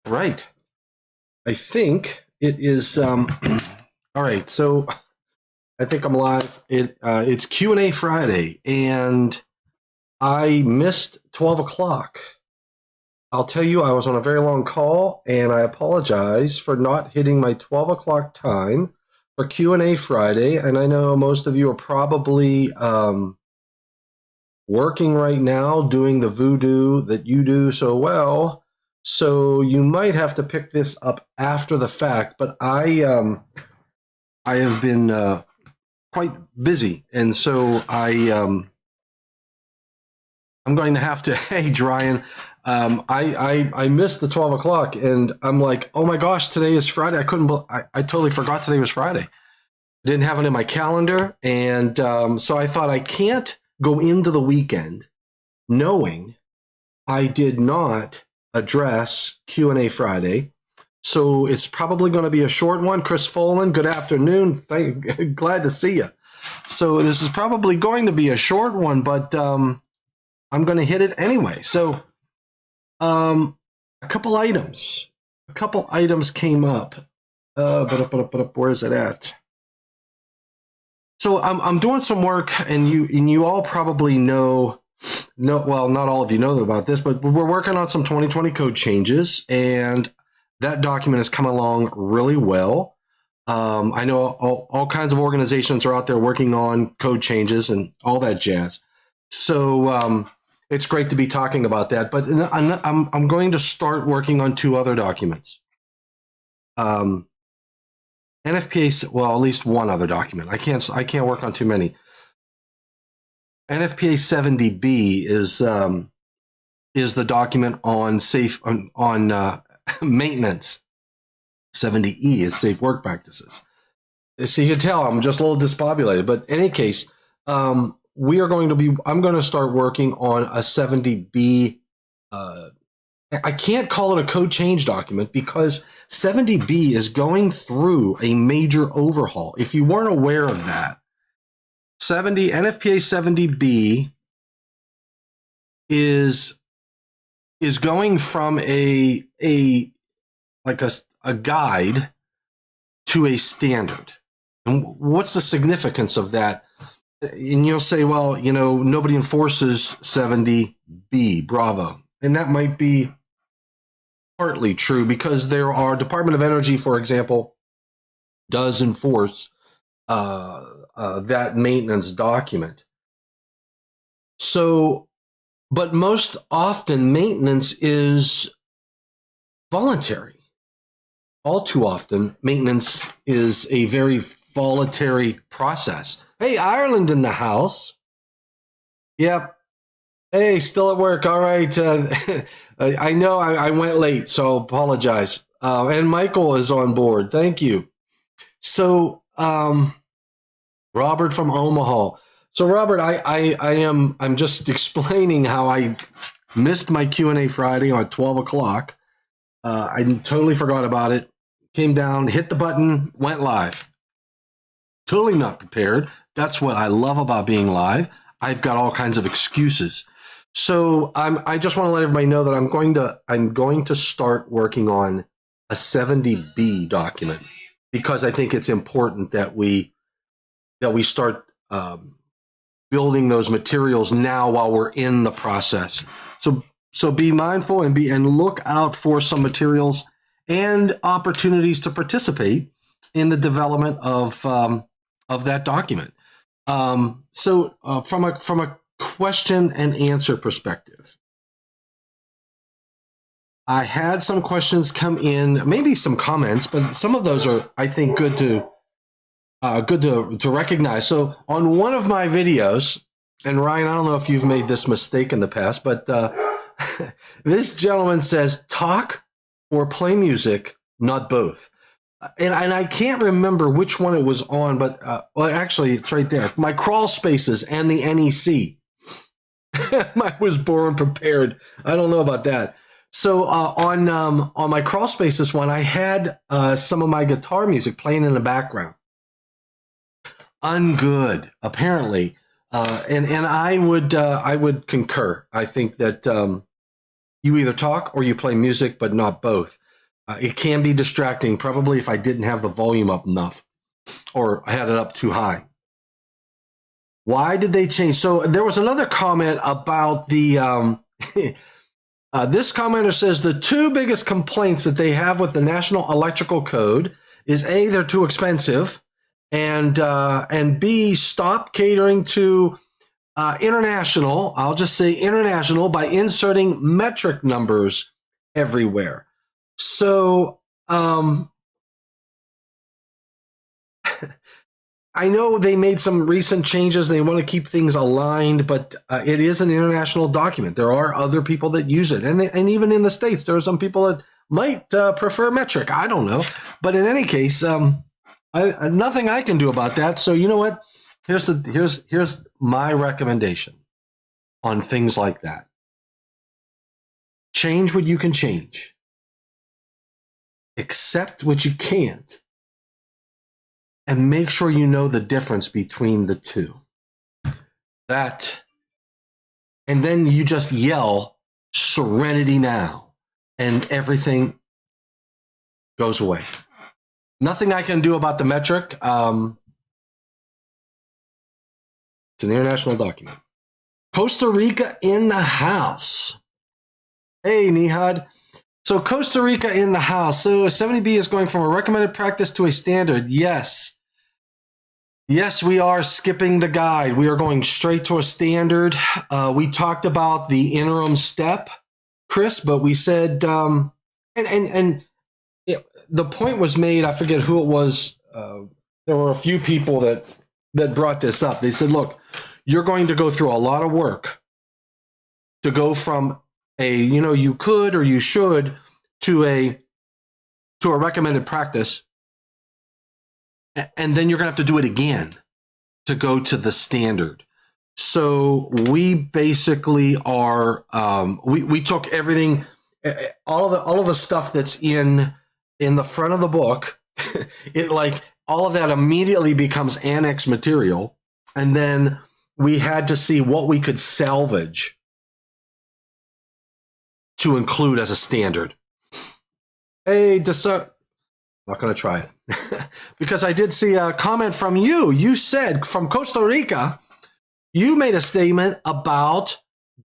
Right. I think it is. All right. So I think I'm live. It's Q&A Friday, and I missed 12 o'clock. I'll tell you, I was on a very long call, and I apologize for not hitting my 12 o'clock time for Q&A Friday. And I know most of you are probably working right now, doing the voodoo that you do so well. So you might have to pick this up after the fact. But I have been quite busy, and so I'm going to have to. Hey, Dryan. I missed the 12 o'clock, and I'm like, oh my gosh, today is Friday. I totally forgot today was Friday. Didn't have it in my calendar, and so I thought I can't go into the weekend knowing I did not address Q&A Friday. So it's probably going to be a short one. Chris Folan, good afternoon. Glad to see you. So this is probably going to be a short one, but I'm going to hit it anyway. So a couple items came up. Where is it at? So I'm doing some work, and you all probably know. No, well, not all of you know about this, but we're working on some 2020 code changes, and that document has come along really well. I know all kinds of organizations are out there working on code changes and all that jazz. So it's great to be talking about that. But I'm going to start working on two other documents. NFPA, well, at least one other document. I can't work on too many. NFPA 70B is the document on maintenance. 70E is safe work practices. So you can tell I'm just a little discombobulated, but in any case, I'm going to start working on a 70B. I can't call it a code change document because 70B is going through a major overhaul. If you weren't aware of that, NFPA 70B is going from a guide to a standard. And what's the significance of that? And you'll say, well, nobody enforces 70B, bravo. And that might be partly true because there are Department of Energy, for example, does enforce that maintenance document. So, but most often maintenance is voluntary. All too often, maintenance is a very voluntary process. Hey, Ireland in the house. Yep. Hey, still at work. All right. I know I went late, so apologize. And Michael is on board. Thank you. So, Robert from Omaha. So, Robert, I'm just explaining how I missed my Q&A Friday on 12 o'clock. I totally forgot about it. Came down, hit the button, went live. Totally not prepared. That's what I love about being live. I've got all kinds of excuses. So I just want to let everybody know that I'm going to start working on a 70B document because I think it's important that we start building those materials now while we're in the process. So be mindful and look out for some materials and opportunities to participate in the development of that document. So from a question and answer perspective, I had some questions come in, maybe some comments, but some of those are, I think, good to recognize. So on one of my videos, and Ryan, I don't know if you've made this mistake in the past, but this gentleman says, talk or play music, not both. And I can't remember which one it was on, but well, actually, it's right there. My crawl spaces and the NEC. I was born prepared. I don't know about that. So on my crawl spaces one, I had some of my guitar music playing in the background. Ungood, apparently. And I would concur. I think that you either talk or you play music, but not both. It can be distracting, probably if I didn't have the volume up enough or I had it up too high. Why did they change? So there was another comment about the. This commenter says the two biggest complaints that they have with the National Electrical Code is A, they're too expensive, and B, stop catering to international. I'll just say international by inserting metric numbers everywhere. So I know they made some recent changes. They want to keep things aligned, but it is an international document. There are other people that use it. And even in the States, there are some people that might prefer metric. I don't know. But in any case, nothing I can do about that. So you know what? Here's my recommendation on things like that. Change what you can change. Accept what you can't. And make sure you know the difference between the two. And then you just yell, serenity now, and everything goes away. Nothing I can do about the metric. It's an international document. Costa Rica in the house. Hey, Nihad. So Costa Rica in the house. So 70B is going from a recommended practice to a standard. Yes. Yes, we are skipping the guide. We are going straight to a standard. We talked about the interim step, Chris, but we said, the point was made, I forget who it was. There were a few people that brought this up. They said, look, you're going to go through a lot of work to go from you could or you should to a recommended practice. And then you're going to have to do it again to go to the standard. So we basically are, we took everything, all of the stuff that's in the front of the book, all of that immediately becomes annex material. And then we had to see what we could salvage to include as a standard. Hey, not going to try it because I did see a comment from you. You said from Costa Rica, you made a statement about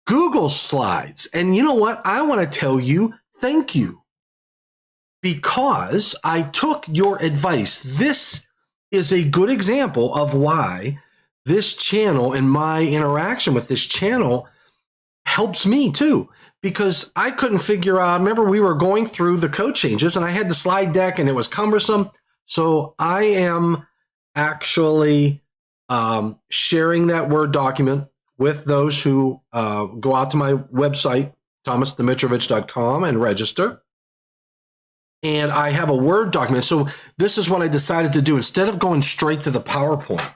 Google Slides. And you know what? I want to tell you, thank you, because I took your advice. This is a good example of why this channel and my interaction with this channel helps me too. Because I couldn't figure out, remember we were going through the code changes and I had the slide deck and it was cumbersome. So I am actually sharing that Word document with those who go out to my website, thomasdimitrovich.com, and register. And I have a Word document. So this is what I decided to do. Instead of going straight to the PowerPoint,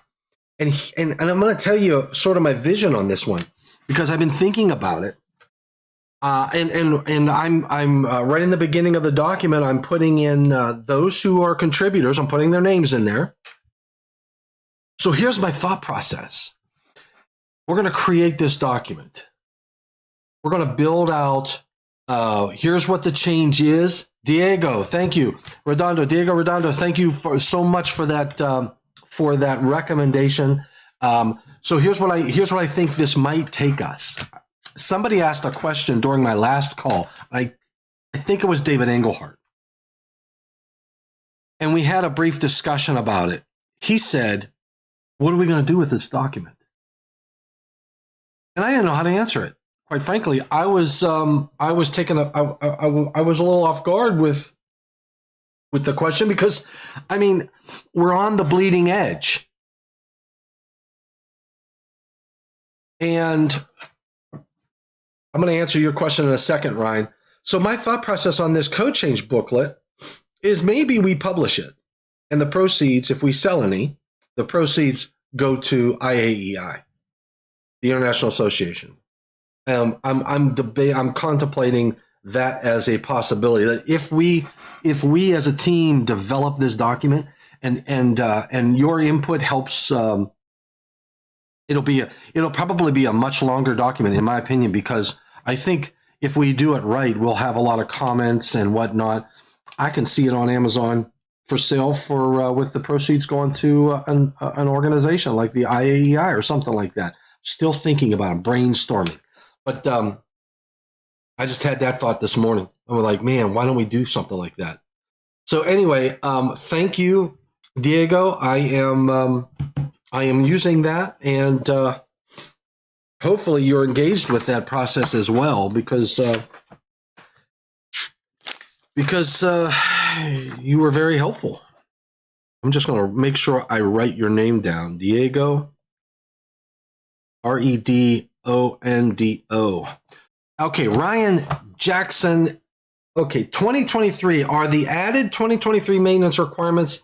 and I'm going to tell you sort of my vision on this one, because I've been thinking about it. And I'm right in the beginning of the document, I'm putting in those who are contributors. I'm putting their names in there. So here's my thought process. We're going to create this document. We're going to build out, here's what the change is. Diego, thank you. Diego Redondo, thank you so much for that recommendation. So here's what I think this might take us. Somebody asked a question during my last call. I think it was David Engelhardt. And we had a brief discussion about it. He said, what are we going to do with this document? And I didn't know how to answer it. Quite frankly, I was taken up. I was a little off guard with the question because, I mean, we're on the bleeding edge. And I'm going to answer your question in a second, Ryan. So my thought process on this code change booklet is maybe we publish it, and the proceeds, if we sell any, the proceeds go to IAEI, the International Association. I'm contemplating that as a possibility. That if we as a team develop this document, and your input helps it'll probably be a much longer document, in my opinion, because I think if we do it right, we'll have a lot of comments and whatnot. I can see it on Amazon for sale for with the proceeds going to an organization like the IAEI or something like that. Still thinking about it, brainstorming. But I just had that thought this morning. I was like, man, why don't we do something like that? So anyway, thank you, Diego. I am using that, and hopefully you're engaged with that process as well, because you were very helpful. I'm just going to make sure I write your name down, Diego, Redondo. Okay, Ryan Jackson. Okay, 2023, are the added 2023 maintenance requirements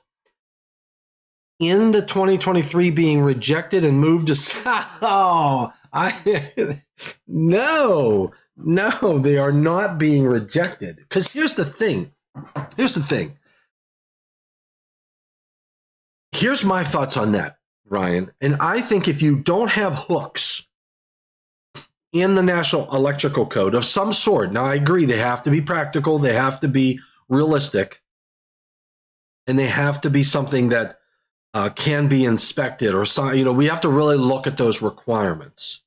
in the 2023 being rejected and moved to no, they are not being rejected. Because here's the thing. Here's my thoughts on that, Ryan. And I think if you don't have hooks in the National Electrical Code of some sort, now I agree, they have to be practical, they have to be realistic, and they have to be something that can be inspected, or we have to really look at those requirements.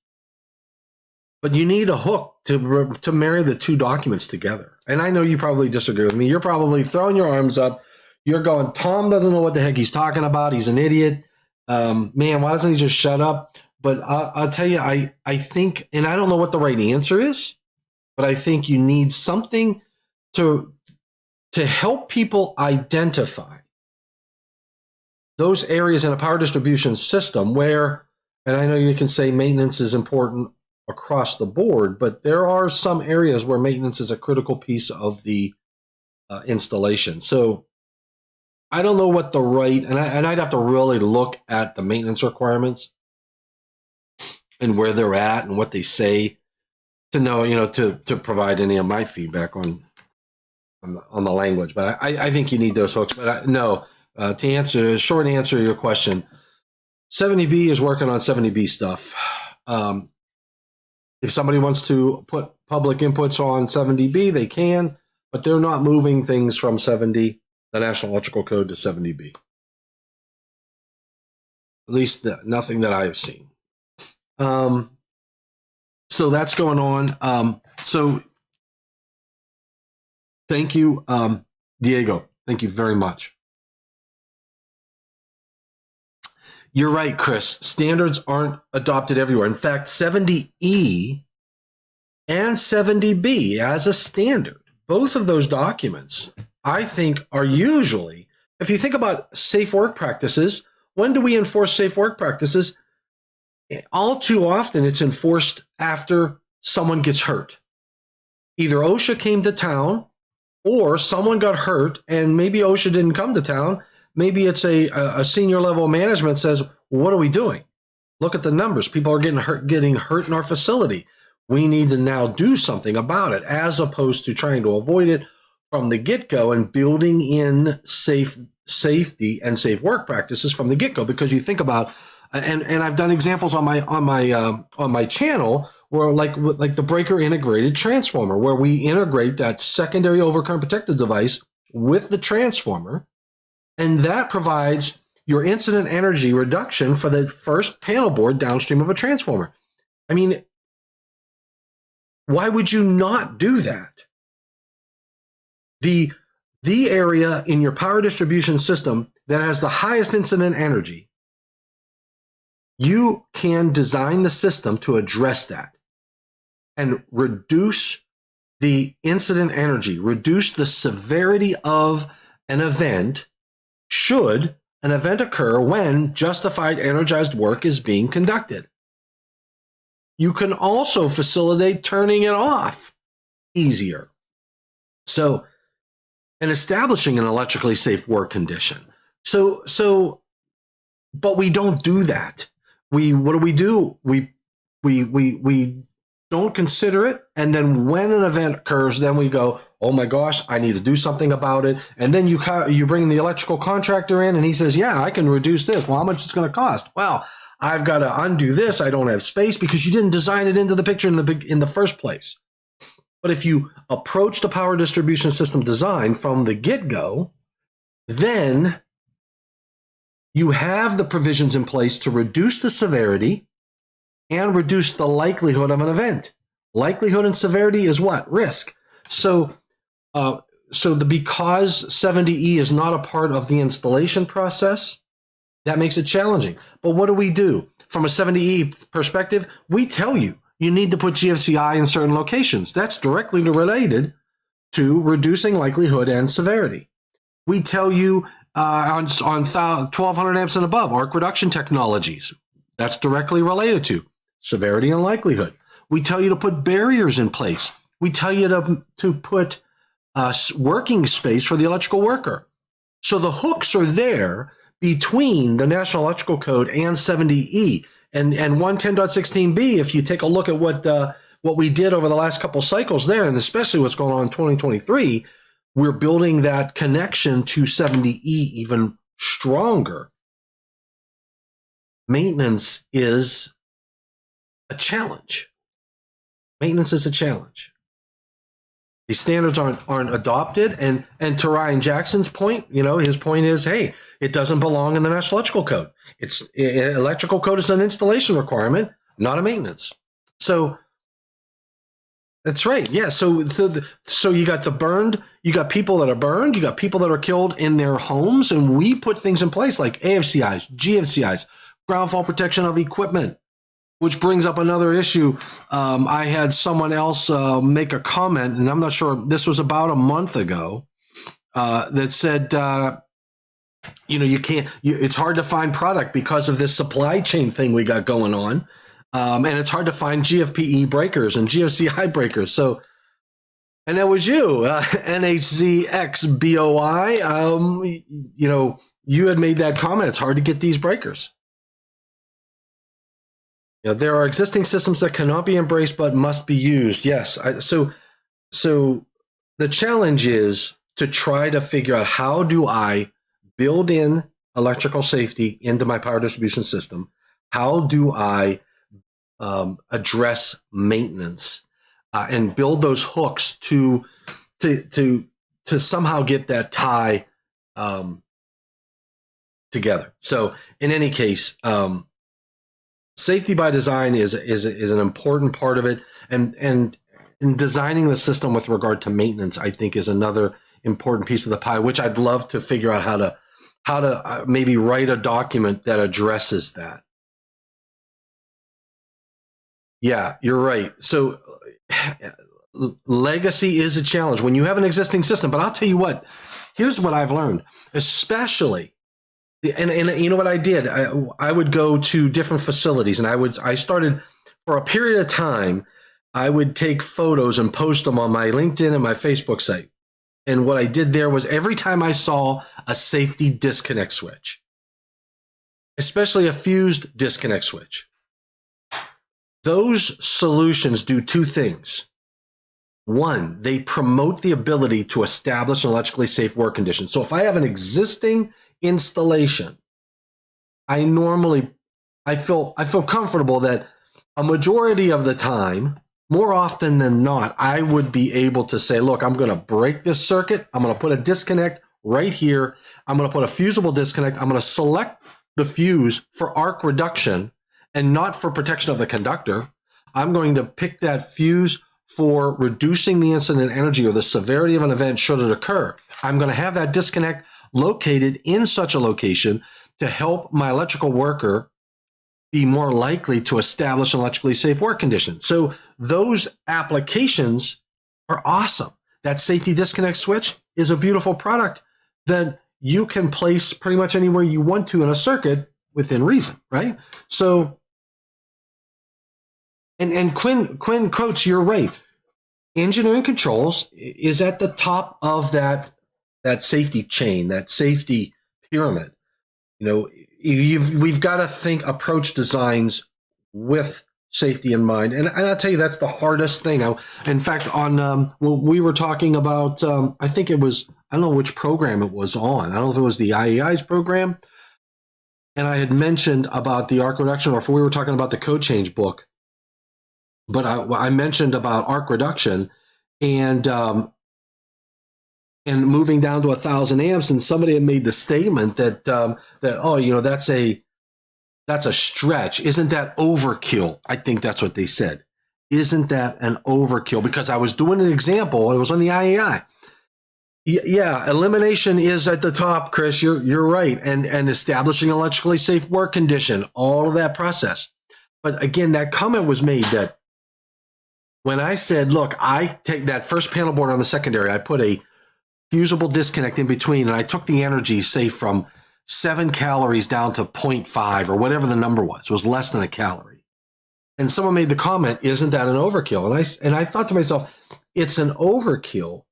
But you need a hook to marry the two documents together. And I know you probably disagree with me. You're probably throwing your arms up. You're going, Tom doesn't know what the heck he's talking about. He's an idiot. Man, why doesn't he just shut up? But I'll tell you, I think, and I don't know what the right answer is, but I think you need something to help people identify those areas in a power distribution system where, and I know you can say maintenance is important across the board, but there are some areas where maintenance is a critical piece of the installation. So I don't know what the right, and I'd have to really look at the maintenance requirements and where they're at and what they say to know, to provide any of my feedback on the language. But I think you need those hooks. But short answer to your question, 70B is working on 70B stuff. If somebody wants to put public inputs on 70B, they can, but they're not moving things from 70, the National Electrical Code, to 70B. At least nothing that I've seen. So that's going on. So thank you, Diego. Thank you very much. You're right, Chris. Standards aren't adopted everywhere. In fact, 70E and 70B as a standard, both of those documents, I think, are usually, if you think about safe work practices, when do we enforce safe work practices? All too often, it's enforced after someone gets hurt. Either OSHA came to town or someone got hurt, and maybe OSHA didn't come to town. Maybe it's a senior level management says, what are we doing? Look at the numbers. People are getting hurt in our facility. We need to now do something about it, as opposed to trying to avoid it from the get-go and building in safety and safe work practices from the get-go. Because you think about, and I've done examples on my channel where like the breaker integrated transformer, where we integrate that secondary overcurrent protective device with the transformer. And that provides your incident energy reduction for the first panel board downstream of a transformer. I mean, why would you not do that? The area in your power distribution system that has the highest incident energy, you can design the system to address that and reduce the incident energy, reduce the severity of an event should an event occur when justified energized work is being conducted. You can also facilitate turning it off easier. So, and establishing an electrically safe work condition. So, but we don't do that. What do? We don't consider it, and then when an event occurs, then we go, oh my gosh, I need to do something about it. And then you bring the electrical contractor in, and he says, yeah, I can reduce this. Well, how much is it going to cost? Well, I've got to undo this. I don't have space because you didn't design it into the picture in the first place. But if you approach the power distribution system design from the get-go, then you have the provisions in place to reduce the severity and reduce the likelihood of an event. Likelihood and severity is what? Risk. So because 70E is not a part of the installation process, that makes it challenging. But what do? From a 70E perspective, we tell you need to put GFCI in certain locations. That's directly related to reducing likelihood and severity. We tell you on 1200 amps and above, arc reduction technologies. That's directly related to severity and likelihood. We tell you to put barriers in place. We tell you to put working space for the electrical worker. So the hooks are there between the National Electrical Code and 70E. And 110.16b, if you take a look at what we did over the last couple cycles there, and especially what's going on in 2023, we're building that connection to 70E even stronger. Maintenance is a challenge. Maintenance is a challenge. These standards aren't adopted, and to Ryan Jackson's point, his point is, hey, it doesn't belong in the National Electrical Code. Electrical code is an installation requirement, not a maintenance. So that's right. Yeah. So you got you got people that are burned, you got people that are killed in their homes, and we put things in place like AFCIs, GFCIs, ground fault protection of equipment. Which brings up another issue. I had someone else make a comment, and I'm not sure, this was about a month ago, that said, it's hard to find product because of this supply chain thing we got going on. And it's hard to find GFPE breakers and GFCI breakers. So, and that was you, NHZXBOI. You had made that comment. It's hard to get these breakers. There are existing systems that cannot be embraced but must be used. Yes. So the challenge is to try to figure out, how do I build in electrical safety into my power distribution system? How do I address maintenance and build those hooks to somehow get that tie together? So in any case, safety by design is an important part of it, and in designing the system with regard to maintenance, I think, is another important piece of the pie, which I'd love to figure out how to maybe write a document that addresses that. Yeah, you're right. So legacy is a challenge when you have an existing system. But I'll tell you what, here's what I've learned, especially. And you know what I did? I would go to different facilities, and I started, for a period of time, I would take photos and post them on my LinkedIn and my Facebook site. And what I did there was, every time I saw a safety disconnect switch, especially a fused disconnect switch, those solutions do two things. One, they promote the ability to establish an electrically safe work condition. So if I have an existing installation, I feel comfortable that a majority of the time, more often than not, I would be able to say, look, I'm going to break this circuit. I'm going to put a disconnect right here. I'm going to put a fusible disconnect. I'm going to select the fuse for arc reduction and not for protection of the conductor. I'm going to pick that fuse for reducing the incident energy or the severity of an event should it occur. I'm going to have that disconnect located in such a location to help my electrical worker be more likely to establish an electrically safe work condition. So those applications are awesome. That safety disconnect switch is a beautiful product that you can place pretty much anywhere you want to in a circuit within reason, right? So, and Quinn, Coach, you're right. Engineering controls is at the top of that safety chain, that safety pyramid. We've got to approach designs with safety in mind, and I'll tell you, that's the hardest thing. In fact, on we were talking about, I think it was, I don't know which program it was on. I don't know if it was the IEI's program, and I had mentioned about the arc reduction, or if we were talking about the code change book, but I mentioned about arc reduction and moving down to 1,000 amps, and somebody had made the statement that oh, you know, that's a stretch. Isn't that overkill? I think that's what they said. Isn't that an overkill? Because I was doing an example. It was on the IAI. Yeah, elimination is at the top, Chris. You're right, and establishing electrically safe work condition, all of that process. But again, that comment was made that when I said, look, I take that first panel board on the secondary, I put a fusible disconnect in between, and I took the energy, say, from 7 calories down to 0.5 or whatever the number was. It was less than a calorie. And someone made the comment, isn't that an overkill? And I thought to myself, it's an overkill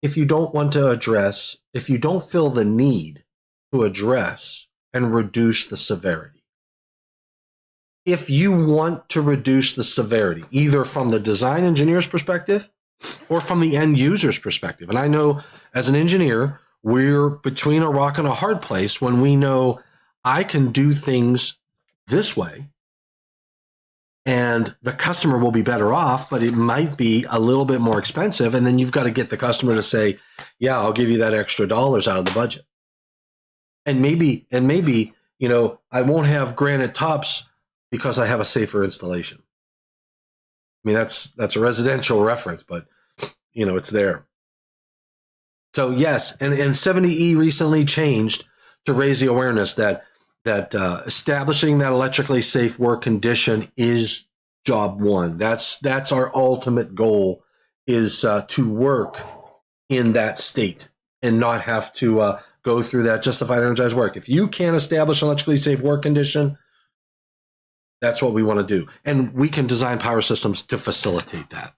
if you don't want to address, if you don't feel the need to address and reduce the severity. If you want to reduce the severity, either from the design engineer's perspective or from the end user's perspective. And I know as an engineer, we're between a rock and a hard place when we know I can do things this way and the customer will be better off, but it might be a little bit more expensive. And then you've got to get the customer to say, yeah, I'll give you that extra dollars out of the budget. And maybe, you know, I won't have granite tops because I have a safer installation. I mean, that's a residential reference, but you know, it's there. So yes, and 70E recently changed to raise the awareness that establishing that electrically safe work condition is job one. That's our ultimate goal, is to work in that state and not have to go through that justified energized work. If you can't establish an electrically safe work condition, that's what we want to do. And we can design power systems to facilitate that.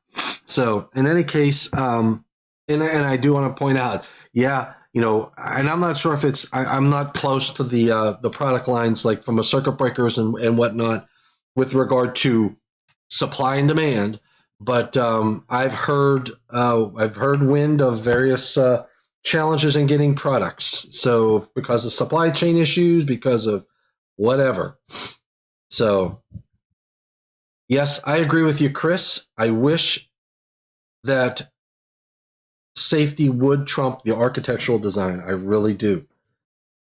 So in any case, and I do want to point out, yeah, you know, and I'm not sure if it's, I'm not close to the product lines, like from a circuit breakers and whatnot with regard to supply and demand. But I've heard wind of various challenges in getting products. So because of supply chain issues, because of whatever. So yes, I agree with you, Chris. I wish that safety would trump the architectural design. I really do.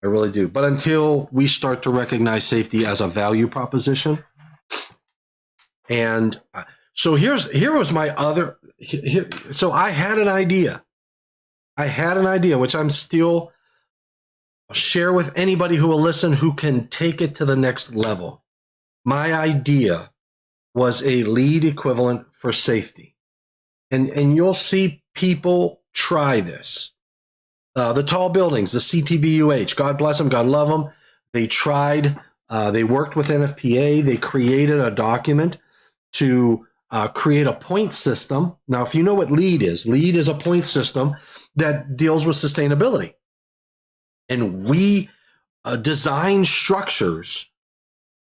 I really do. But until we start to recognize safety as a value proposition, and so here was my other. So I had an idea. Which I'm still share with anybody who will listen, who can take it to the next level. My idea was a LEED equivalent for safety, and you'll see people try this. The tall buildings, the CTBUH, God bless them, God love them. They tried. They worked with NFPA. They created a document to create a point system. Now, if you know what LEED is a point system that deals with sustainability. And we design structures.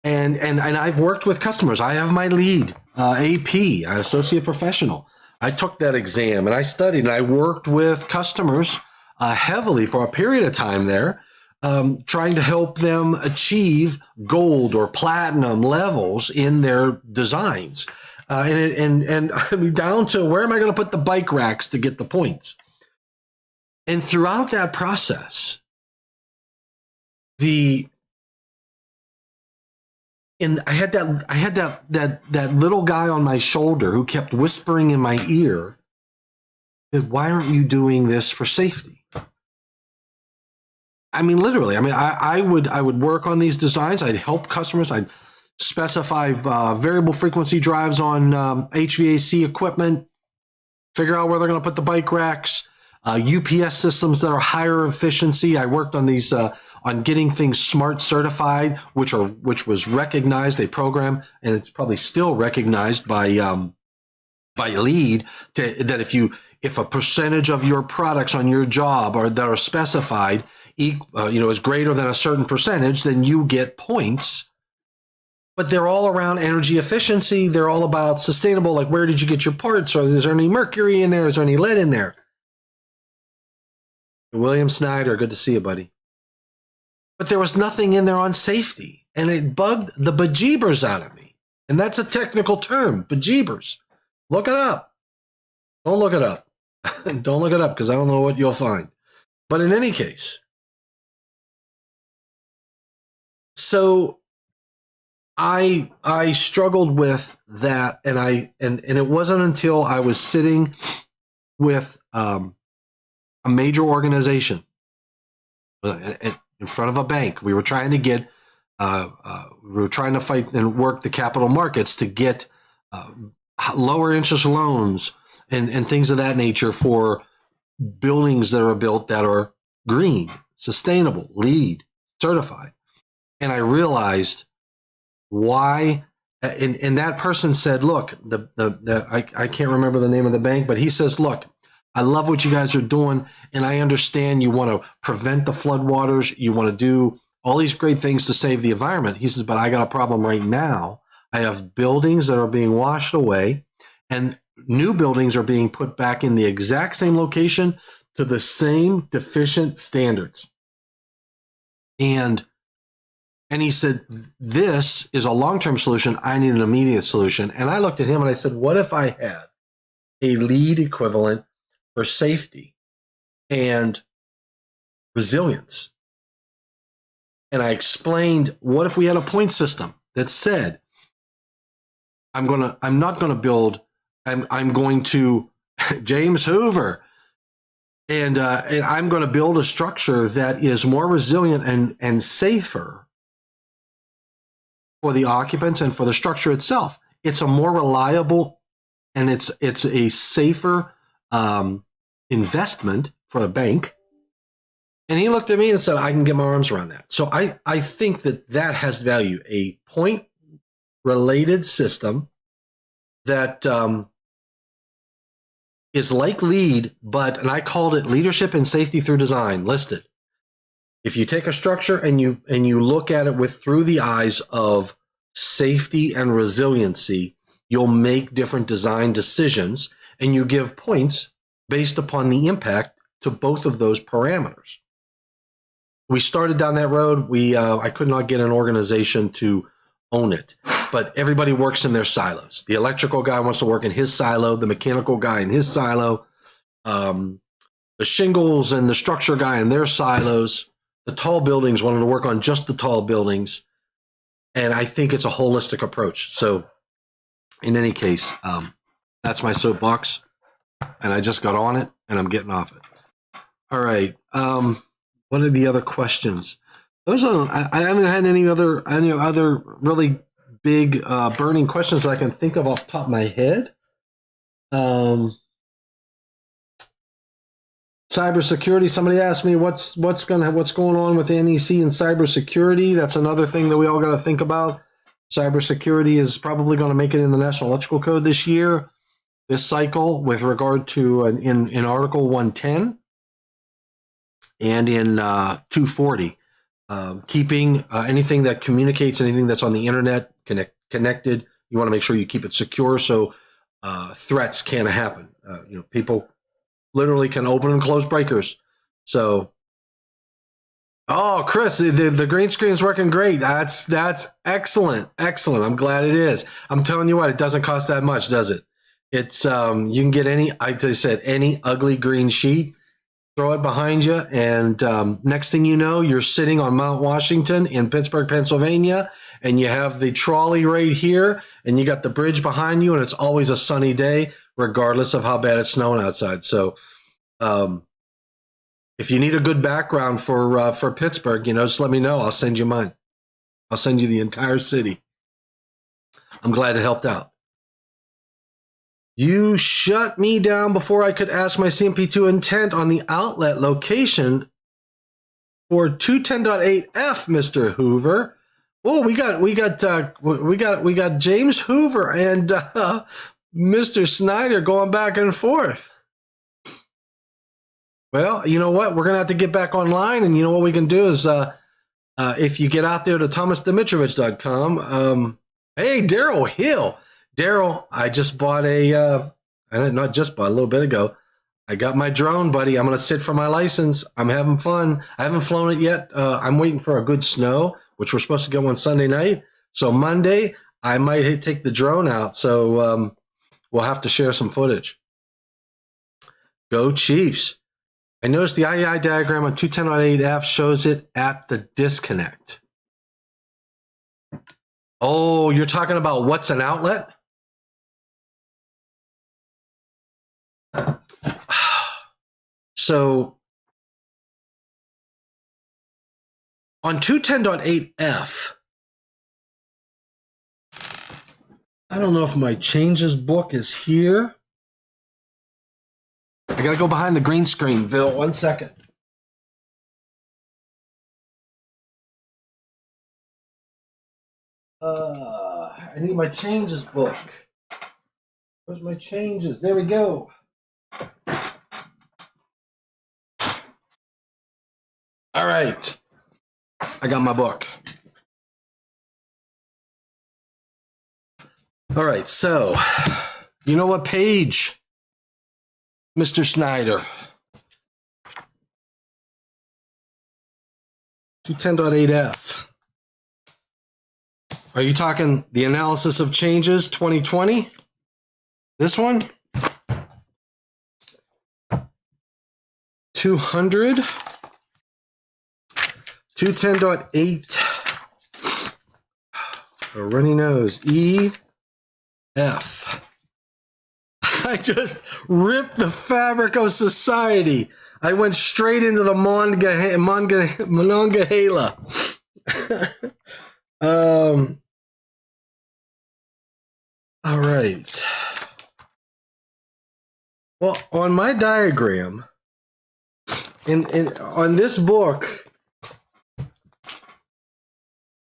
And I've worked with customers. I have my LEED AP, Associate Professional. I took that exam and I studied and I worked with customers heavily for a period of time there, trying to help them achieve gold or platinum levels in their designs. And I mean, down to where am I going to put the bike racks to get the points? And throughout that process, I had that little guy on my shoulder who kept whispering in my ear that, why aren't you doing this for safety? I mean, literally. I mean, I would work on these designs. I'd help customers. I'd specify variable frequency drives on HVAC equipment, figure out where they're going to put the bike racks, UPS systems that are higher efficiency. I worked on these on getting things SMART certified, which was recognized, a program, and it's probably still recognized by LEED, that if a percentage of your products on your job that are specified, is greater than a certain percentage, then you get points. But they're all around energy efficiency. They're all about sustainable. Like, where did you get your parts? Or is there any mercury in there? Is there any lead in there? William Snyder, good to see you, buddy. but there was nothing in there on safety, and it bugged the bejeebers out of me. And that's a technical term, bejeebers. Look it up. Don't look it up. Don't look it up because I don't know what you'll find. But in any case, so I struggled with that, and it wasn't until I was sitting with a major organization in front of a bank. We were trying to get, we were trying to fight and work the capital markets to get lower interest loans and things of that nature for buildings that are built that are green, sustainable, LEED, certified. And I realized why, and that person said, look, I can't remember the name of the bank, but he says, look, I love what you guys are doing, and I understand you want to prevent the floodwaters, you want to do all these great things to save the environment. He says, but I got a problem right now. I have buildings that are being washed away, and new buildings are being put back in the exact same location to the same deficient standards. And he said, this is a long-term solution. I need an immediate solution. And I looked at him and I said, what if I had a LEED equivalent for safety and resilience? And I explained, what if we had a point system that said, I'm not going to build, I'm going to James Hoover, and I'm going to build a structure that is more resilient and safer for the occupants and for the structure itself. It's a more reliable, and it's a safer investment for the bank. And he looked at me and said, I can get my arms around that. So I think that has value, a point related system that is like LEED, and I called it leadership and safety through design listed. If you take a structure and you look at it through the eyes of safety and resiliency, you'll make different design decisions, and you give points based upon the impact to both of those parameters. We started down that road. I could not get an organization to own it, but everybody works in their silos. The electrical guy wants to work in his silo, the mechanical guy in his silo, the shingles and the structure guy in their silos. The tall buildings wanted to work on just the tall buildings. And I think it's a holistic approach. So in any case, that's my soapbox, and I just got on it and I'm getting off it. All right. What are the other questions? Those are, I haven't had any other really big burning questions that I can think of off the top of my head. Cybersecurity. Somebody asked me what's going on with NEC and cybersecurity. That's another thing that we all got to think about. Cybersecurity is probably going to make it in the National Electrical Code this year, this cycle, with regard to in Article 110 and in 240, keeping anything that communicates, anything that's on the internet connected. You want to make sure you keep it secure so threats can't happen. People literally can open and close breakers. So, oh, Chris, the green screen is working great. That's excellent. I'm glad it is. I'm telling you what, it doesn't cost that much, does it? It's you can get any ugly green sheet, throw it behind you, and next thing you know, you're sitting on Mount Washington in Pittsburgh, Pennsylvania, and you have the trolley right here, and you got the bridge behind you, and it's always a sunny day, regardless of how bad it's snowing outside. So if you need a good background for Pittsburgh, just let me know. I'll send you mine. I'll send you the entire city. I'm glad it helped out. You shut me down before I could ask my CMP2 intent on the outlet location for 210.8F, Mr. Hoover. Oh, we got James Hoover and Mr. Snyder going back and forth. Well, you know what? We're going to have to get back online, and you know what we can do is if you get out there to thomasdimitrovich.com, hey, Daryl Hill. Daryl, I just bought a little bit ago, I got my drone, buddy. I'm going to sit for my license. I'm having fun. I haven't flown it yet. I'm waiting for a good snow, which we're supposed to get one Sunday night. So Monday, I might take the drone out. So we'll have to share some footage. Go Chiefs. I noticed the IEI diagram on 210.8F shows it at the disconnect. Oh, you're talking about what's an outlet? So on 210.8F, I don't know if my changes book is here. I got to go behind the green screen, Bill. 1 second. I need my changes book. Where's my changes? There we go. All right. I got my book. All right. So, you know what page, Mr. Snyder? 210.8F. Are you talking the analysis of changes 2020? This one? 200. 210.8. A runny nose. E-F. I just ripped the fabric of society. I went straight into the Monongahela. All right. Well, on my diagram, on this book,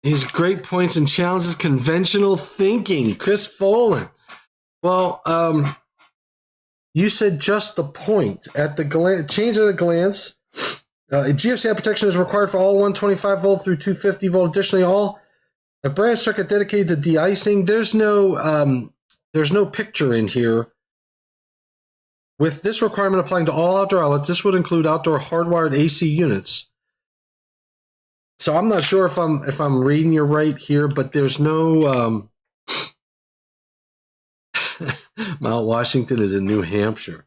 these great points and challenges, conventional thinking, Chris Folan. Well, you said just the point. At the change at a glance, GFCI protection is required for all 125 volt through 250 volt. Additionally, all a branch circuit dedicated to de-icing. There's no picture in here. With this requirement applying to all outdoor outlets, this would include outdoor hardwired AC units. So I'm not sure if I'm reading you right here, but there's no Mount Washington is in New Hampshire.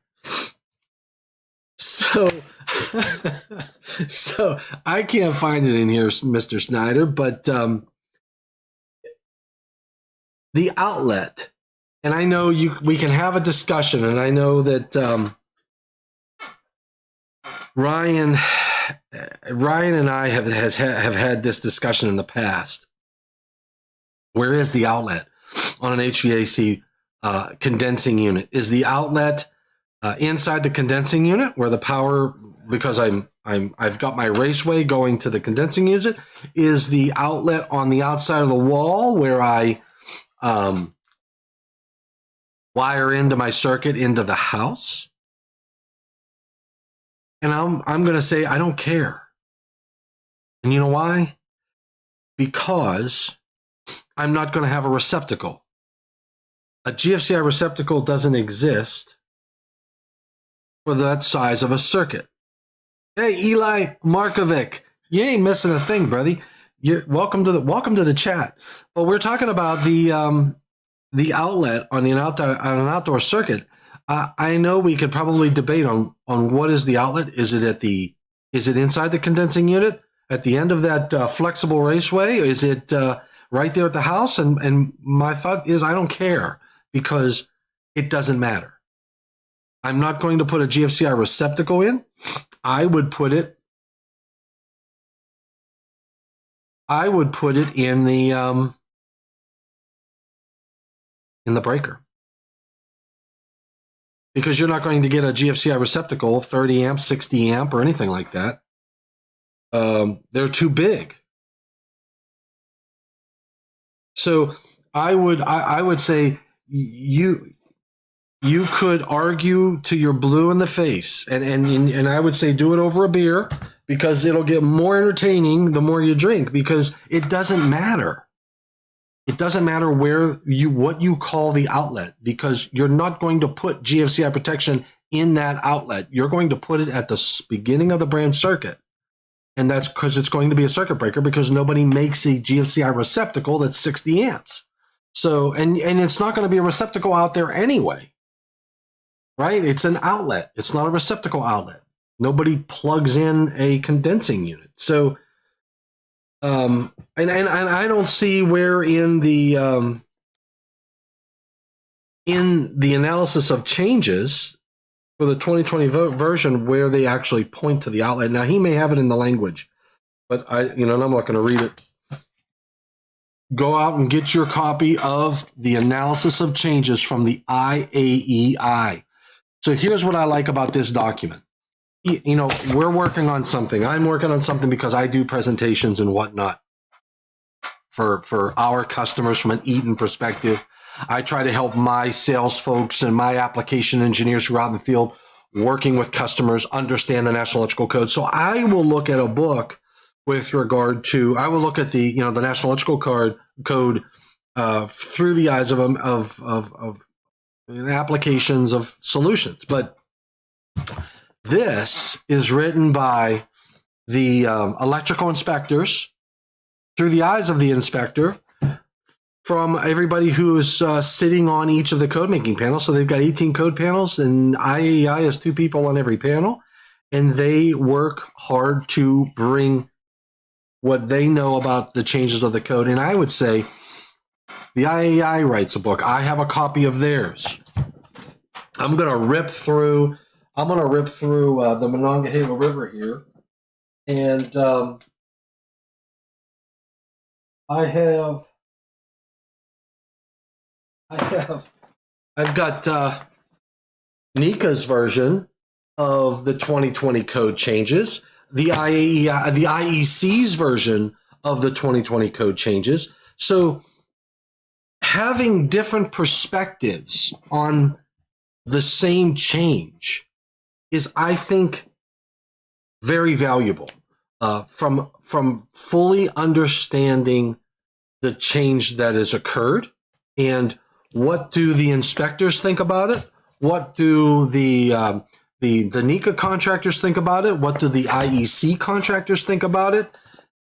So so I can't find it in here, Mr. Snyder, but the outlet, and I know we can have a discussion, and I know that Ryan and I have had this discussion in the past. Where is the outlet on an HVAC condensing unit? Is the outlet inside the condensing unit where the power, because I've got my raceway going to the condensing unit? Is the outlet on the outside of the wall where I wire into my circuit into the house? And I'm going to say I don't care. And you know why? Because I'm not going to have a receptacle. A GFCI receptacle doesn't exist for that size of a circuit. Hey, Eli Markovic, you ain't missing a thing, brother. You're welcome to the chat. But we're talking about the outlet on an outdoor circuit. I know we could probably debate on what is the outlet. Is it inside the condensing unit at the end of that flexible raceway? Is it right there at the house? And my thought is I don't care, because it doesn't matter. I'm not going to put a GFCI receptacle in. I would put it in the breaker. Because you're not going to get a GFCI receptacle, 30 amp, 60 amp, or anything like that. They're too big. So I would say you could argue to your blue in the face, and I would say do it over a beer, because it'll get more entertaining the more you drink, because it doesn't matter. It doesn't matter what you call the outlet, because you're not going to put GFCI protection in that outlet. You're going to put it at the beginning of the branch circuit. And that's because it's going to be a circuit breaker, because nobody makes a GFCI receptacle that's 60 amps. So, and it's not going to be a receptacle out there anyway, right? It's an outlet. It's not a receptacle outlet. Nobody plugs in a condensing unit. So, and I don't see where in the analysis of changes for the 2020 version where they actually point to the outlet. Now, he may have it in the language, but and I'm not going to read it. Go out and get your copy of the analysis of changes from the IAEI. So here's what I like about this document. We're working on something. I'm working on something because I do presentations and whatnot for our customers from an Eaton perspective. I try to help my sales folks and my application engineers who are out in the field working with customers understand the National Electrical Code. So I will look at a book with regard to, I will look at the National Electrical Code through the eyes of applications of solutions. But this is written by the electrical inspectors through the eyes of the inspector, from everybody who is sitting on each of the code making panels. So they've got 18 code panels, and IAEI has 2 people on every panel, and they work hard to bring what they know about the changes of the code. And I would say the IAEI writes a book. I have a copy of theirs. I'm going to rip through the Monongahela River here, and I've got NECA's version of the 2020 code changes, the IEC's version of the 2020 code changes. So having different perspectives on the same change is, I think, very valuable from fully understanding the change that has occurred. And what do the inspectors think about it? What do the NECA contractors think about it? What do the IEC contractors think about it?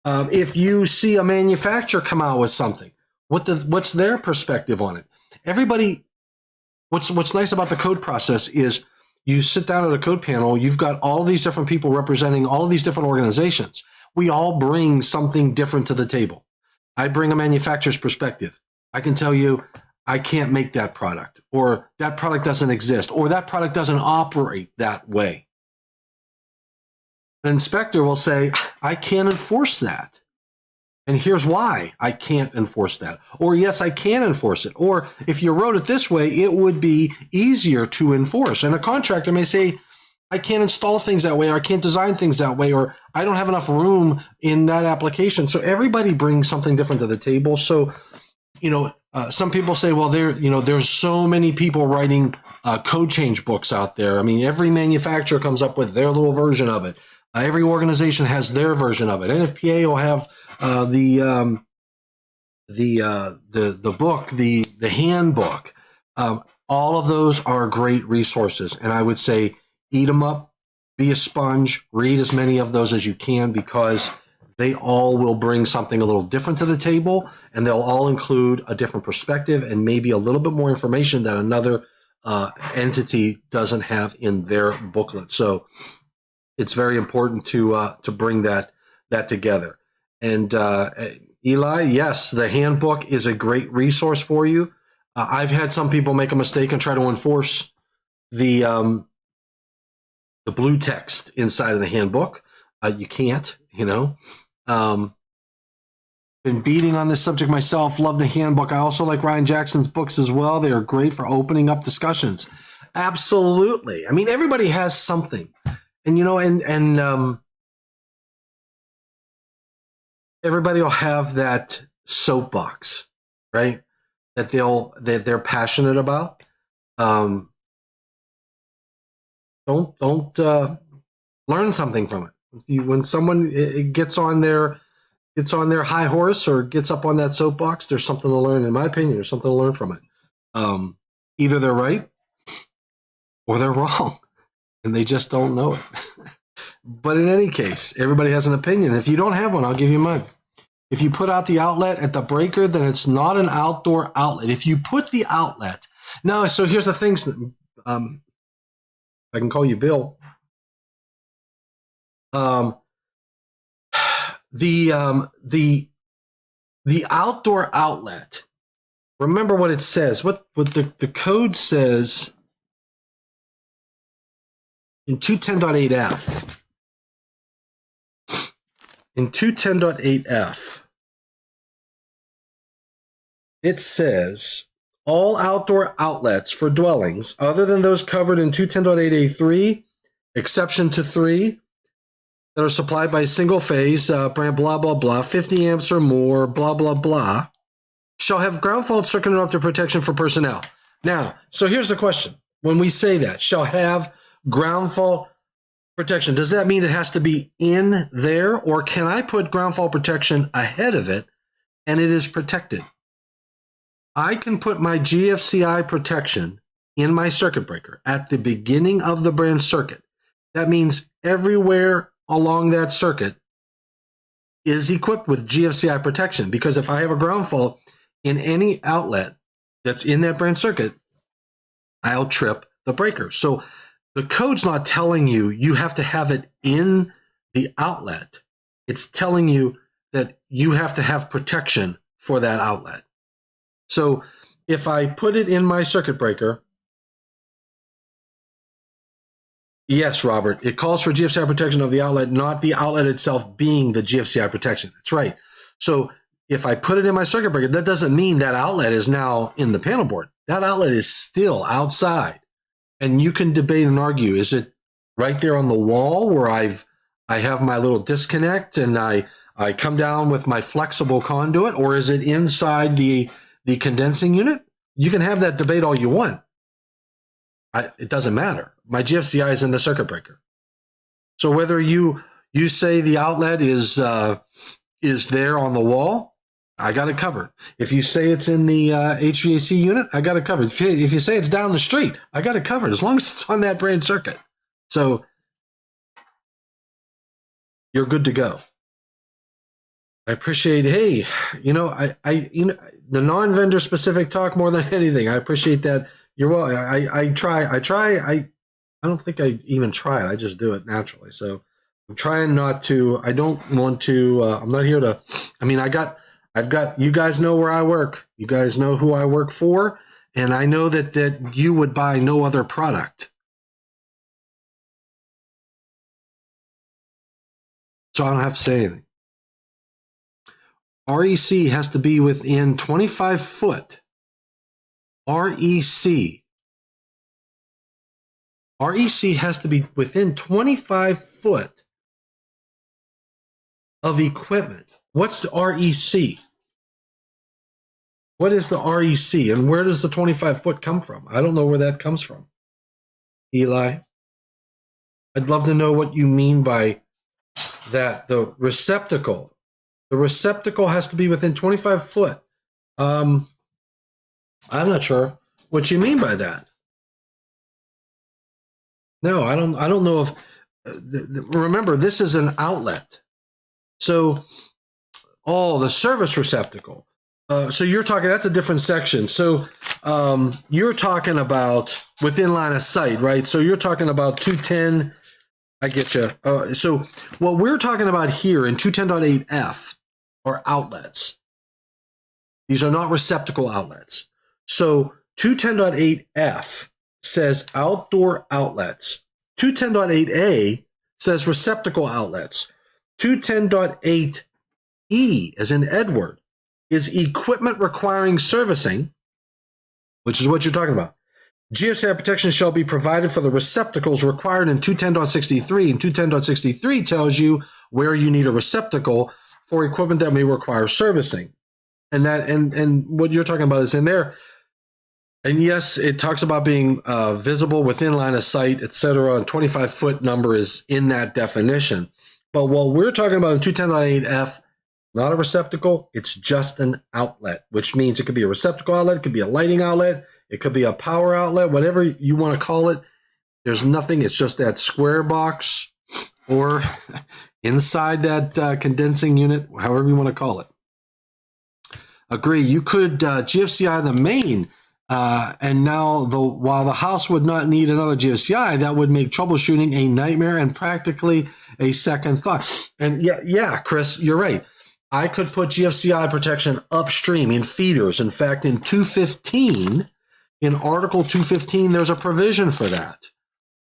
If you see a manufacturer come out with something, what's their perspective on it? Everybody, what's nice about the code process is you sit down at a code panel, you've got all these different people representing all these different organizations. We all bring something different to the table. I bring a manufacturer's perspective. I can tell you, I can't make that product, or that product doesn't exist, or that product doesn't operate that way. An inspector will say, I can't enforce that. And here's why I can't enforce that. Or yes, I can enforce it. Or if you wrote it this way, it would be easier to enforce. And a contractor may say, I can't install things that way, or I can't design things that way, or I don't have enough room in that application. So everybody brings something different to the table. So, some people say, well, there's so many people writing code change books out there. I mean, every manufacturer comes up with their little version of it. Every organization has their version of it. NFPA will have the book, the handbook. All of those are great resources, and I would say eat them up, be a sponge, read as many of those as you can, because they all will bring something a little different to the table, and they'll all include a different perspective and maybe a little bit more information that another entity doesn't have in their booklet. So it's very important to bring that together. And Eli, yes, the handbook is a great resource for you. I've had some people make a mistake and try to enforce the blue text inside of the handbook. You can't, been beating on this subject myself. Love the handbook. I also like Ryan Jackson's books as well. They are great for opening up discussions. Absolutely. I mean, everybody has something, and everybody will have that soapbox, right? That they're passionate about. Don't learn something from it. When someone gets on their high horse or gets up on that soapbox, there's something to learn. In my opinion, there's something to learn from it. Either they're right or they're wrong. and they just don't know it. But in any case, everybody has an opinion. If you don't have one, I'll give you mine. If you put out the outlet at the breaker, then it's not an outdoor outlet. If you put the outlet, no, so here's the things. I can call you Bill. The outdoor outlet. Remember what it says. What the code says in 210.8F. In 210.8F, it says all outdoor outlets for dwellings other than those covered in 210.8A3, exception to 3, that are supplied by single phase, brand blah, blah, blah, 50 amps or more, blah, blah, blah, shall have ground fault circuit interrupter protection for personnel. Now, so here's the question. When we say that, shall have ground fault protection, does that mean it has to be in there, or can I put ground fault protection ahead of it and it is protected? I can put my GFCI protection in my circuit breaker at the beginning of the branch circuit. That means everywhere along that circuit is equipped with GFCI protection, because if I have a ground fault in any outlet that's in that branch circuit, I'll trip the breaker. So the code's not telling you you have to have it in the outlet. It's telling you that you have to have protection for that outlet. So if I put it in my circuit breaker, yes, Robert, it calls for GFCI protection of the outlet, not the outlet itself being the GFCI protection. That's right. So if I put it in my circuit breaker, that doesn't mean that outlet is now in the panel board. That outlet is still outside. And you can debate and argue, is it right there on the wall where I have my little disconnect and I come down with my flexible conduit, or is it inside the condensing unit? You can have that debate all you want. It doesn't matter. My GFCI is in the circuit breaker. So whether you say the outlet is there on the wall, I got it covered. If you say it's in the HVAC unit, I got it covered. If you say it's down the street, I got it covered, as long as it's on that branch circuit. So you're good to go. I appreciate, hey, I the non-vendor specific talk more than anything. I appreciate that. You're well. I try. I don't think I even try it. I just do it naturally. So I'm trying not to. I don't want to. I'm not here to. I mean, I've got. You guys know where I work. You guys know who I work for, and I know that you would buy no other product. So I don't have to say anything. REC has to be within 25 foot. REC has to be within 25 foot of equipment. What's the REC? What is the REC, and where does the 25 foot come from? I don't know where that comes from. Eli, I'd love to know what you mean by that. The receptacle has to be within 25 foot. I'm not sure what you mean by that. No, I don't know if. Remember, this is an outlet. So, the service receptacle. So you're talking, that's a different section. So you're talking about within line of sight, right? So you're talking about 210. I get you. So what we're talking about here in 210.8F are outlets. These are not receptacle outlets. So 210.8F says outdoor outlets. 210.8A says receptacle outlets. 210.8E, as in Edward, is equipment requiring servicing, which is what you're talking about. GFCI protection shall be provided for the receptacles required in 210.63, and 210.63 tells you where you need a receptacle for equipment that may require servicing. And that and what you're talking about is in there. And yes, it talks about being visible within line of sight, etc. And 25-foot number is in that definition. But what we're talking about in 210.8F, not a receptacle, it's just an outlet, which means it could be a receptacle outlet, it could be a lighting outlet, it could be a power outlet, whatever you want to call it. There's nothing. It's just that square box or inside that condensing unit, however you want to call it. Agree. You could GFCI the main, and now while the house would not need another GFCI, that would make troubleshooting a nightmare and practically a second thought. And yeah, Chris, you're right. I could put GFCI protection upstream in feeders. In fact, in 215, in Article 215, there's a provision for that.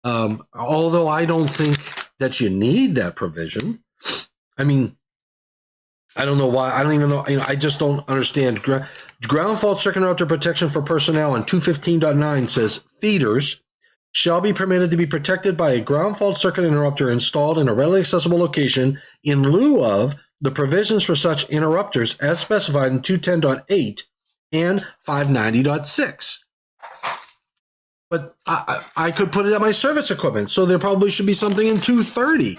Although I don't think that you need that provision. I mean, I don't know why. I don't even know. I just don't understand. Ground fault circuit interrupter protection for personnel in 215.9 says feeders shall be permitted to be protected by a ground fault circuit interrupter installed in a readily accessible location in lieu of the provisions for such interrupters as specified in 210.8 and 590.6. But I could put it at my service equipment, so there probably should be something in 230,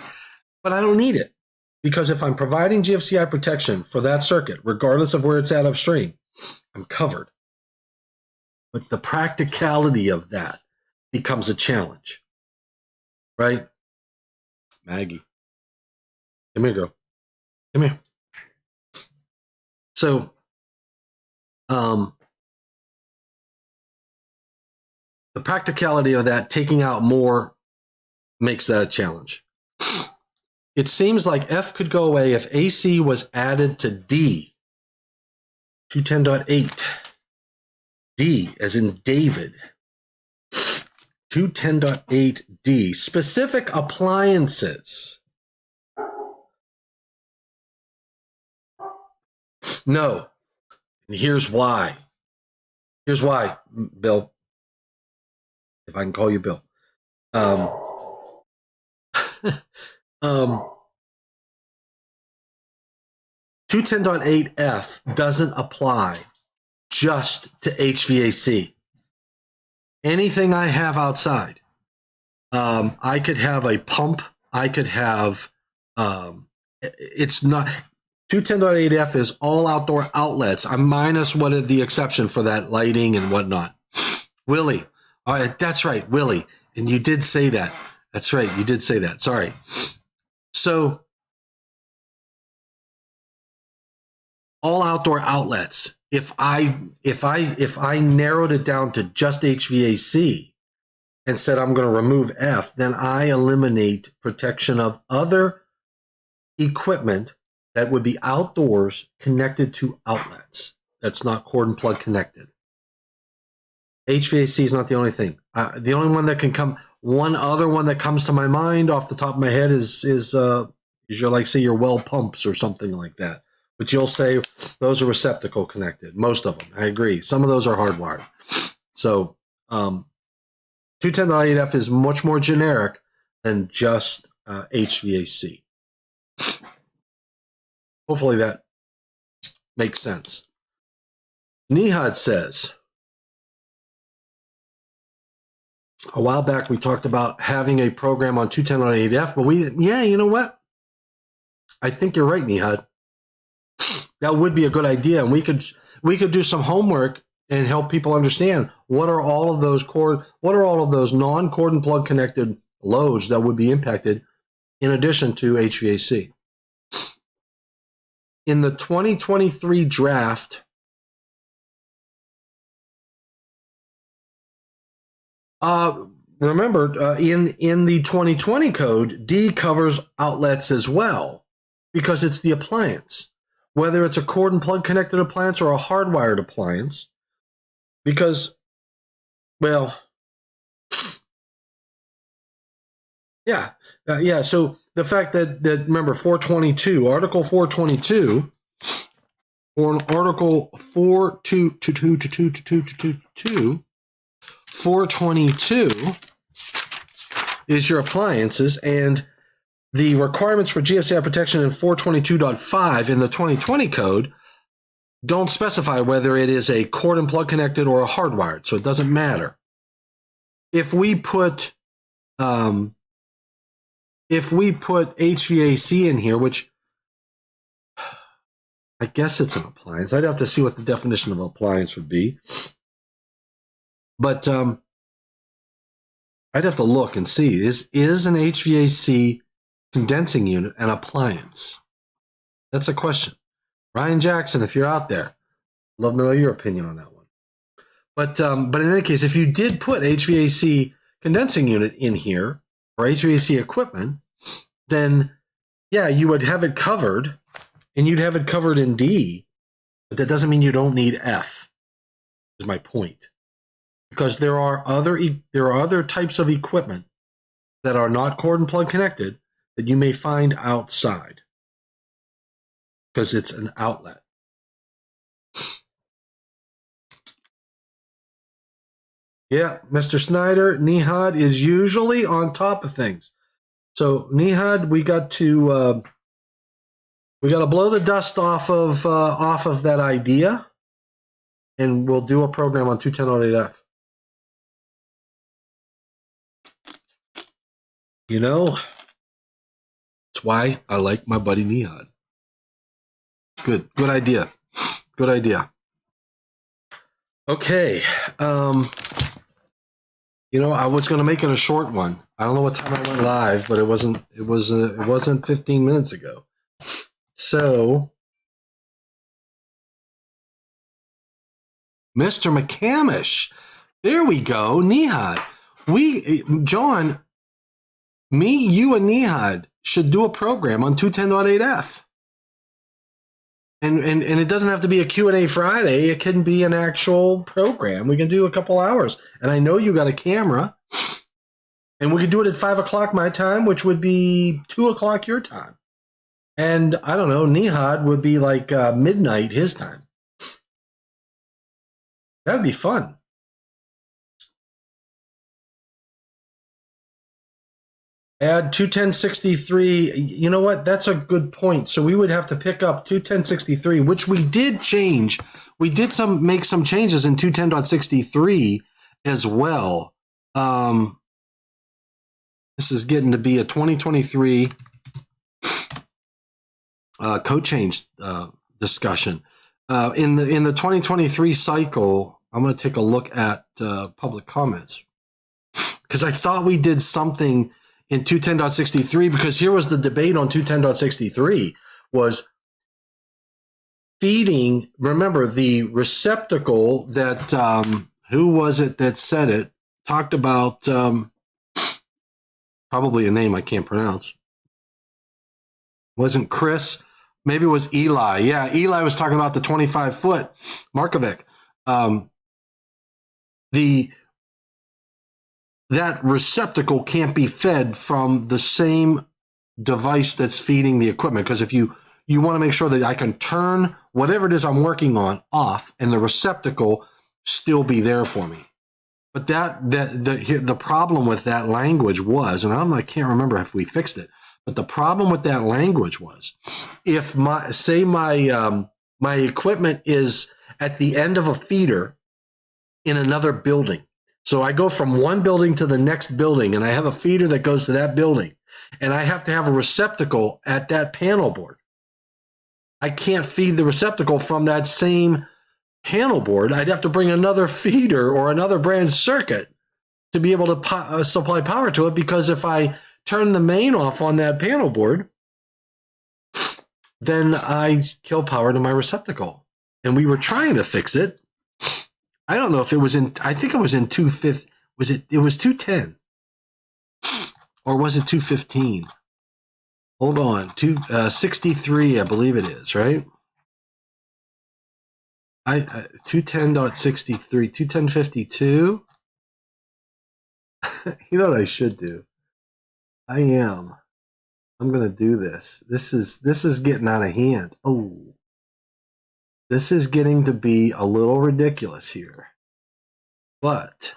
but I don't need it. Because if I'm providing GFCI protection for that circuit, regardless of where it's at upstream, I'm covered. But the practicality of that becomes a challenge, right? Maggie, come here, girl. Come here. So, the practicality of that, taking out more, makes that a challenge. It seems like F could go away if AC was added to D. 210.8. D as in David. 210.8D. Specific appliances. No. And here's why. Here's why, Bill. If I can call you Bill. 210.8F doesn't apply just to HVAC. Anything I have outside, I could have a pump. I could have, it's not, 210.8F is all outdoor outlets. I'm minus what the exception for that lighting and whatnot. Willie, all right, that's right, Willie. And you did say that. That's right, you did say that. Sorry. So, all outdoor outlets. If I narrowed it down to just HVAC and said I'm going to remove F, then I eliminate protection of other equipment that would be outdoors connected to outlets. That's not cord and plug connected. HVAC is not the only thing. The only one that can come. One other one that comes to my mind off the top of my head is your, like, say, your well pumps or something like that. But you'll say those are receptacle connected. Most of them, I agree. Some of those are hardwired. So 210.8F is much more generic than just HVAC. Hopefully that makes sense. Nihad says, a while back we talked about having a program on 210.8F, but you know what? I think you're right, Nihad. That would be a good idea, and we could do some homework and help people understand what are all of those non-cord and plug connected loads that would be impacted in addition to HVAC. In the 2023 draft, remember, in the 2020 code, D covers outlets as well because it's the appliance. Whether it's a cord and plug connected appliance or a hardwired appliance, because, well, yeah. So the fact that remember 422, Article 422, or an Article 422 is your appliances, and the requirements for GFCI protection in 422.5 in the 2020 code don't specify whether it is a cord and plug connected or a hardwired, so it doesn't matter. If we put HVAC in here, which I guess it's an appliance. I'd have to see what the definition of appliance would be. But I'd have to look and see. Is an HVAC condensing unit an appliance? That's a question. Ryan Jackson, if you're out there, love to know your opinion on that one. But in any case, if you did put HVAC condensing unit in here or HVAC equipment, then yeah, you would have it covered, and you'd have it covered in D. But that doesn't mean you don't need F. Is my point. Because there are other types of equipment that are not cord and plug connected that you may find outside because it's an outlet. Yeah, Mr. Snyder, Nihad is usually on top of things. So Nihad, we got to blow the dust off of that idea, and we'll do a program on 210.8F. You know, that's why I like my buddy Nihad. Good idea. Good idea. Okay. You know, I was going to make it a short one. I don't know what time I went live, but it wasn't 15 minutes ago. So, Mr. McCamish, there we go. Nihad, John, me, you, and Nihad should do a program on 210.8F. And it doesn't have to be a Q&A Friday. It can be an actual program. We can do a couple hours. And I know you got a camera. And we could do it at 5 o'clock my time, which would be 2 o'clock your time. And I don't know, Nihad would be like midnight his time. That'd be fun. Add 210.63. You know what? That's a good point. So we would have to pick up 210.63, which we did change. We did make some changes in 210.63 as well. This is getting to be a 2023 code change discussion. In the 2023 cycle, I'm going to take a look at public comments because I thought we did something in 210.63, because here was the debate on 210.63 was feeding. Remember the receptacle that who was it that said it? Talked about probably a name I can't pronounce. Wasn't Chris? Maybe it was Eli. Yeah, Eli was talking about the 25-foot Markovic. That receptacle can't be fed from the same device that's feeding the equipment. Because if you want to make sure that I can turn whatever it is I'm working on off and the receptacle still be there for me. But the problem with that language was, and I can't remember if we fixed it, but the problem with that language was if my equipment is at the end of a feeder in another building. So I go from one building to the next building, and I have a feeder that goes to that building, and I have to have a receptacle at that panel board. I can't feed the receptacle from that same panel board. I'd have to bring another feeder or another branch circuit to be able to supply power to it, because if I turn the main off on that panel board, then I kill power to my receptacle. And we were trying to fix it. I don't know if it was I think it was in 250. It was 210. Or was it 215? Hold on. 263, I believe it is, right? 210.63, 210.52. You know what I should do? I'm going to do this. This is getting out of hand. Oh. This is getting to be a little ridiculous here. But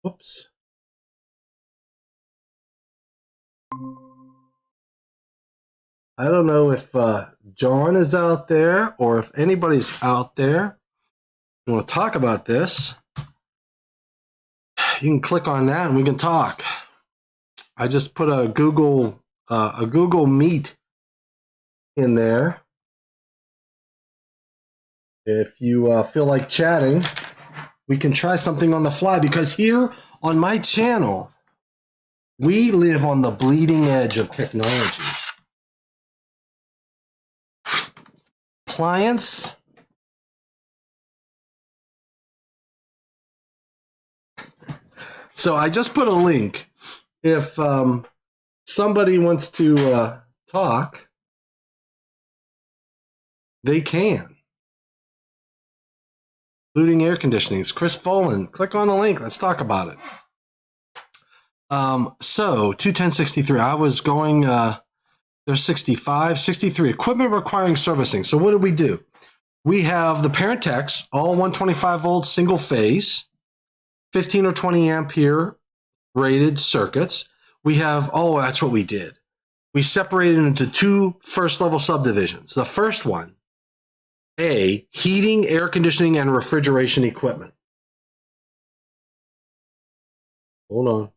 oops. I don't know if John is out there or if anybody's out there. You want to talk about this? You can click on that and we can talk. I just put a Google Meet in there. If you feel like chatting, we can try something on the fly, because here on my channel, we live on the bleeding edge of technology. Appliance. So I just put a link. If somebody wants to talk, they can. Including air conditionings. Chris Folan, click on the link. Let's talk about it. So 21063, I was going, there's 65, 63, equipment requiring servicing. So what do? We have the parent techs, all 125 volt single phase, 15 or 20 ampere rated circuits. We have, that's what we did. We separated into two first level subdivisions. The first one, A, heating, air conditioning, and refrigeration equipment. Hold on.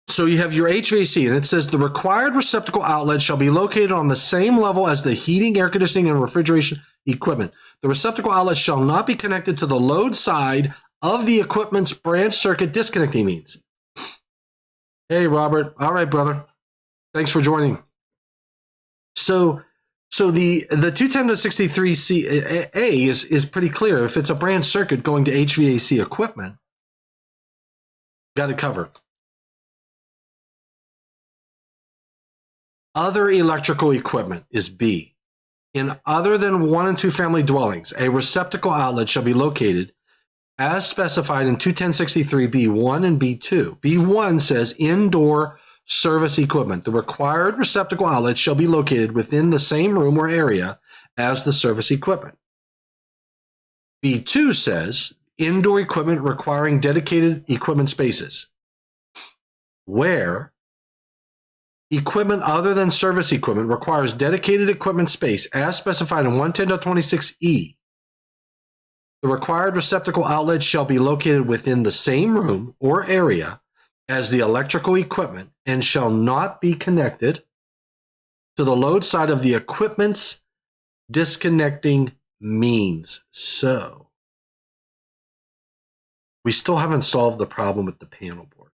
So you have your HVAC, and it says the required receptacle outlet shall be located on the same level as the heating, air conditioning, and refrigeration equipment. The receptacle outlet shall not be connected to the load side of the equipment's branch circuit disconnecting means. Hey, Robert. All right, brother. Thanks for joining. So the 210-63C A is pretty clear. If it's a branch circuit going to HVAC equipment, got it covered. Other electrical equipment is B. In other than 1 and 2 family dwellings, a receptacle outlet shall be located as specified in 210-63 B1 and B2. B1 says indoor service equipment. The required receptacle outlet shall be located within the same room or area as the service equipment. B2 says indoor equipment requiring dedicated equipment spaces, where equipment other than service equipment requires dedicated equipment space as specified in 110.26E. The required receptacle outlet shall be located within the same room or area as the electrical equipment and shall not be connected to the load side of the equipment's disconnecting means. So we still haven't solved the problem with the panel board.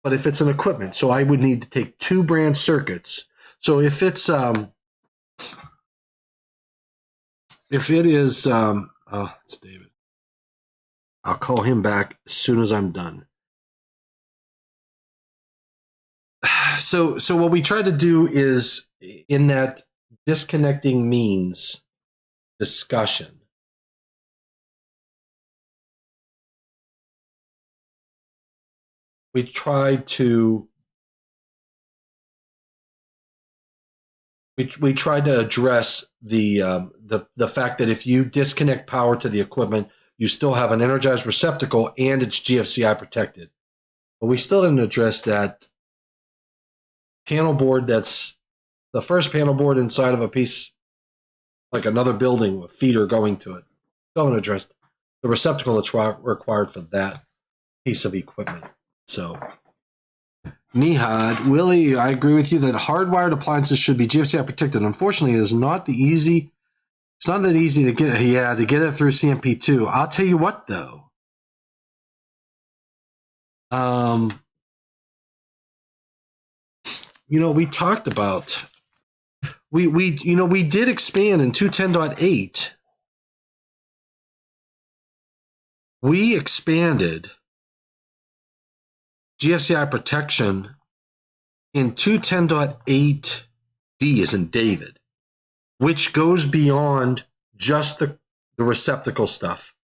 But if it's an equipment, so I would need to take 2 branch circuits. So if it's it's David. I'll call him back as soon as I'm done. So what we try to do is, in that disconnecting means discussion, we try to address the fact that if you disconnect power to the equipment, you still have an energized receptacle and it's GFCI protected. But we still didn't address that panel board. That's the first panel board inside of a piece, like another building with feeder going to it. Still haven't addressed the receptacle that's required for that piece of equipment. So, Nihad, Willie, I agree with you that hardwired appliances should be GFCI protected. Unfortunately, it's not that easy to get it through CMP2. I'll tell you what, though. We talked about, we did expand in 210.8. We expanded GFCI protection in 210.8D as in David, which goes beyond just the receptacle stuff.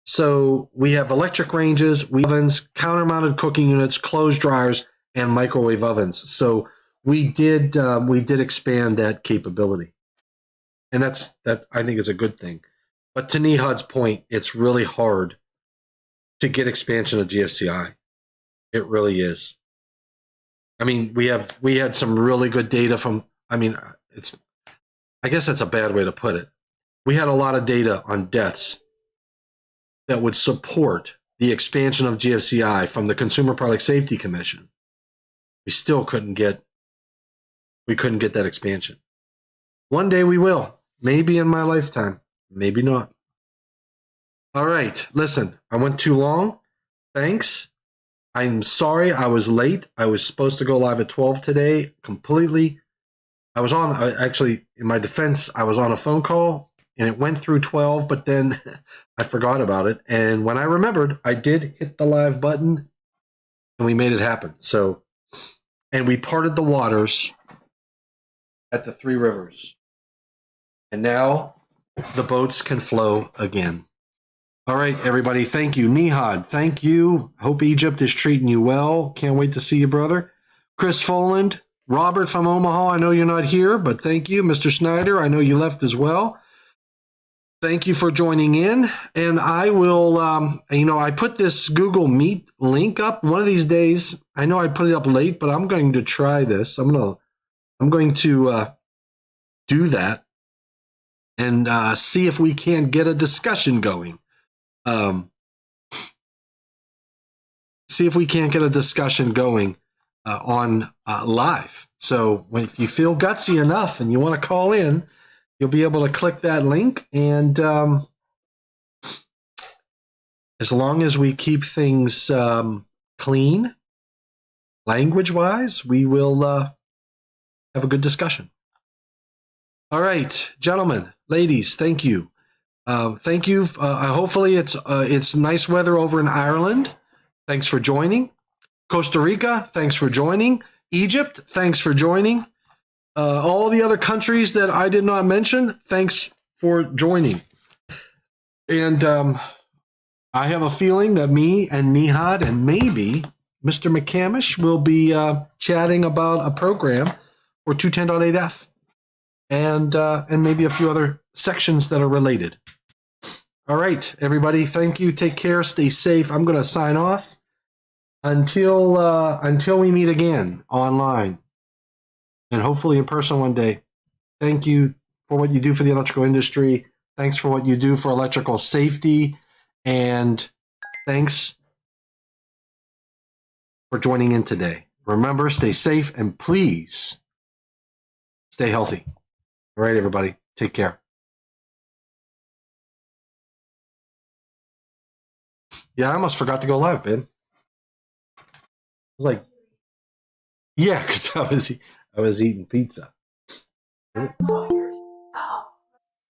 So we have electric ranges, ovens, counter-mounted cooking units, clothes dryers, and microwave ovens. So we did expand that capability, and that I think is a good thing. But to Nihad's point, it's really hard to get expansion of GFCI. It really is. I mean, we had some really good data from, I guess that's a bad way to put it. We had a lot of data on deaths that would support the expansion of GFCI from the Consumer Product Safety Commission. We still couldn't get that expansion. One day we will. Maybe in my lifetime. Maybe not. All right. Listen, I went too long. Thanks. I'm sorry I was late. I was supposed to go live at 12 today. Completely. I was on, actually, in my defense, I was on a phone call and it went through 12, but then I forgot about it. And when I remembered, I did hit the live button and we made it happen. So, and we parted the waters at the Three Rivers. And now the boats can flow again. All right, everybody. Thank you. Nihad, thank you. Hope Egypt is treating you well. Can't wait to see you, brother. Chris Foland, Robert from Omaha, I know you're not here, but thank you. Mr. Snyder, I know you left as well. Thank you for joining in. And I will, I put this Google Meet link up one of these days. I know I put it up late, but I'm going to try this. I'm going to do that and see if we can get a discussion going. See if we can't get a discussion going on live. So if you feel gutsy enough and you want to call in, you'll be able to click that link. And as long as we keep things clean, language-wise, we will have a good discussion. All right, gentlemen, ladies, thank you. Thank you. Hopefully it's nice weather over in Ireland. Thanks for joining. Costa Rica, thanks for joining. Egypt, thanks for joining. All the other countries that I did not mention, thanks for joining. And I have a feeling that me and Nihad and maybe Mr. McCamish will be chatting about a program for 210.8F and maybe a few other sections that are related. All right, everybody, thank you. Take care. Stay safe. I'm going to sign off until we meet again online and hopefully in person one day. Thank you for what you do for the electrical industry. Thanks for what you do for electrical safety. And thanks for joining in today. Remember, stay safe and please stay healthy. All right, everybody, take care. Yeah, I almost forgot to go live, Ben. I was like, yeah, because I was eating pizza.